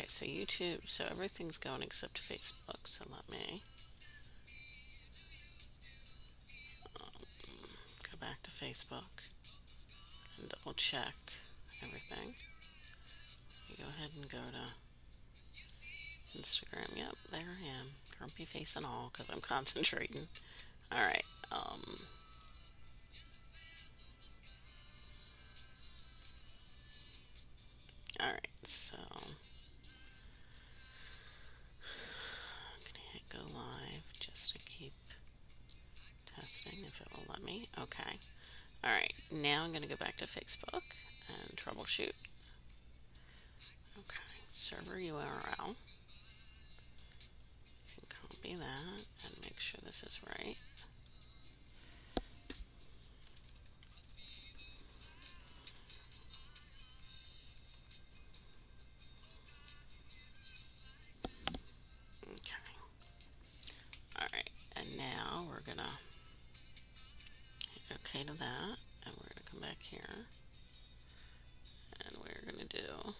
so YouTube, so everything's going except Facebook, so let me go back to Facebook and double check everything. You go ahead and go to Instagram. Yep, there I am. Grumpy face and all because I'm concentrating. Alright, alright, so I'm gonna hit go live just to keep testing if it will let me. Okay. Alright, now I'm gonna go back to Facebook and troubleshoot. Okay, server URL. You can copy that and make sure this is right. Okay. Alright, and now we're gonna hit OK to that, and we're gonna come back here, and we're gonna do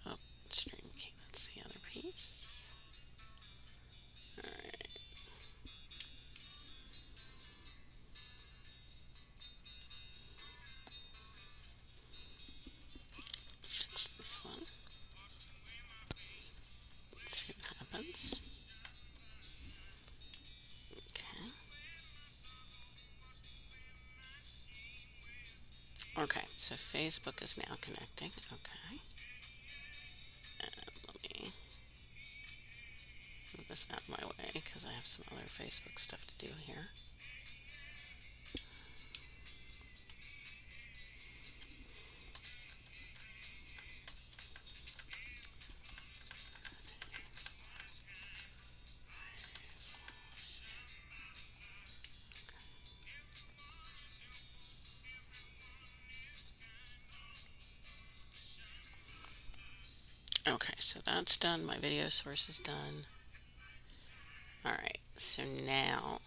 oh, stream key, that's the other piece. Alright. Fix this one. Let's see what happens. Okay. Okay, so Facebook is now connecting. Okay. And let me move this out of my way because I have some other Facebook stuff to do here. Okay, so that's done. My video source is done. Alright, so now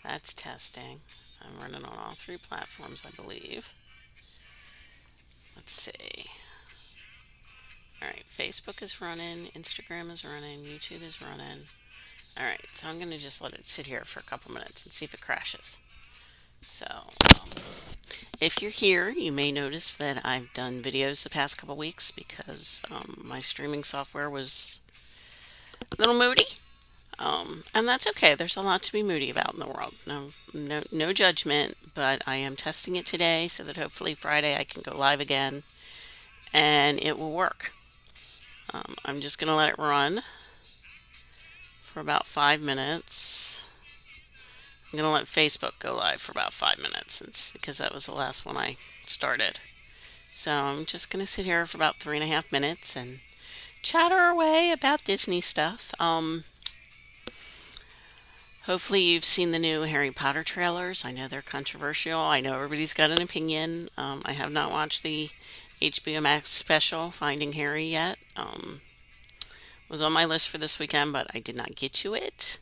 that's testing. I'm running on all three platforms, I believe. Let's see. Alright, Facebook is running, Instagram is running, YouTube is running. Alright, so I'm going to just let it sit here for a couple minutes and see if it crashes. So, if you're here, you may notice that I've done videos the past couple weeks because my streaming software was a little moody. And that's okay. There's a lot to be moody about in the world. No judgment, but I am testing it today so that hopefully Friday I can go live again and it will work. I'm just going to let it run for about 5 minutes. I'm going to let Facebook go live for about 5 minutes because that was the last one I started. So I'm just going to sit here for about 3.5 minutes and chatter away about Disney stuff. Hopefully you've seen the new Harry Potter trailers. I know they're controversial. I know everybody's got an opinion. I have not watched the HBO Max special, Finding Harry, yet. Was on my list for this weekend, but I did not get to it.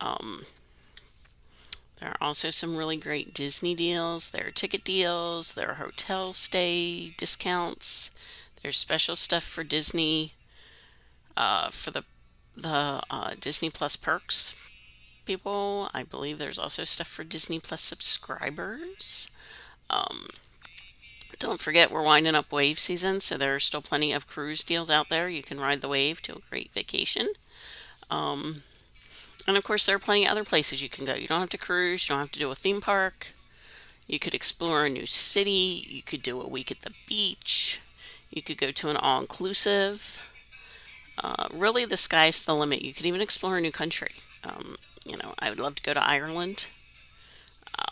There are also some really great Disney deals. There are ticket deals. There are hotel stay discounts. There's special stuff for Disney, for the Disney Plus perks people. I believe there's also stuff for Disney Plus subscribers. Don't forget we're winding up wave season, so there are still plenty of cruise deals out there. You can ride the wave to a great vacation. And of course there are plenty of other places you can go. You don't have to cruise, you don't have to do a theme park. You could explore a new city, you could do a week at the beach, you could go to an all-inclusive. Really the sky's the limit. You could even explore a new country. I would love to go to Ireland.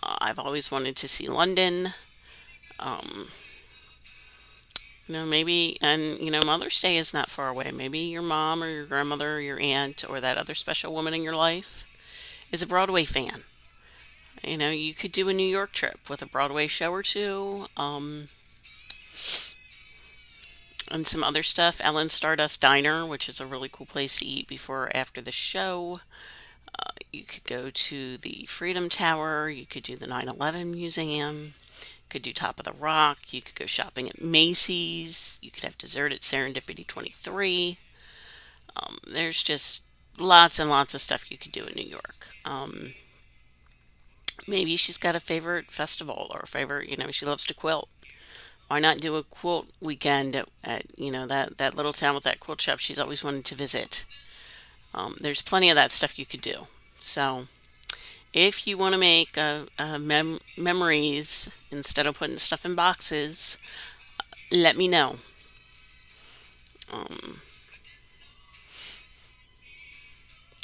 I've always wanted to see London. Maybe, and Mother's Day is not far away. Maybe your mom or your grandmother or your aunt or that other special woman in your life is a Broadway fan. You could do a New York trip with a Broadway show or two. And some other stuff. Ellen Stardust Diner, which is a really cool place to eat before or after the show. You could go to the Freedom Tower. You could do the 9/11 Museum. Could do Top of the Rock. You could go shopping at Macy's. You could have dessert at Serendipity 23. There's just lots and lots of stuff you could do in New York. Maybe she's got a favorite festival or a favorite, she loves to quilt. Why not do a quilt weekend at that little town with that quilt shop she's always wanted to visit? There's plenty of that stuff you could do. So if you want to make memories instead of putting stuff in boxes, let me know. Um,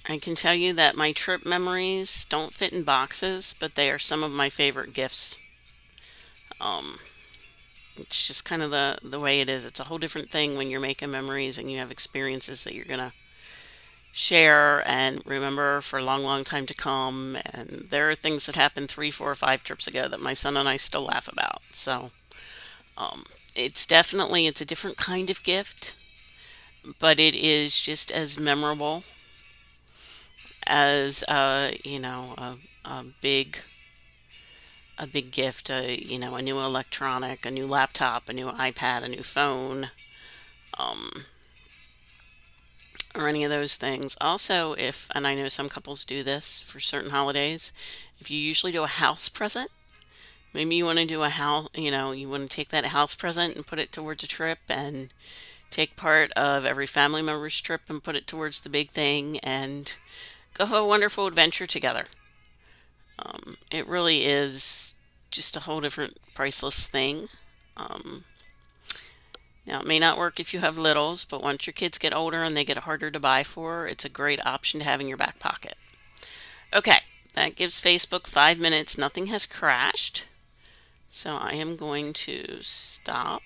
I can tell you that my trip memories don't fit in boxes, but they are some of my favorite gifts. Um, it's just kind of the way it is. It's a whole different thing when you're making memories and you have experiences that you're gonna share and remember for a long, long time to come. And there are things that happened 3, 4, 5 trips ago that my son and I still laugh about. So it's a different kind of gift, but it is just as memorable as a big gift, a new electronic, a new laptop, a new iPad, a new phone, um, or any of those things. Also, if, and I know some couples do this for certain holidays, if you usually do a house present, maybe you want to do a house, you want to take that house present and put it towards a trip and take part of every family member's trip and put it towards the big thing and go have a wonderful adventure together. It really is just a whole different priceless thing. Um, Now, it may not work if you have littles, but once your kids get older and they get harder to buy for, it's a great option to have in your back pocket. Okay, that gives Facebook 5 minutes. Nothing has crashed. So I am going to stop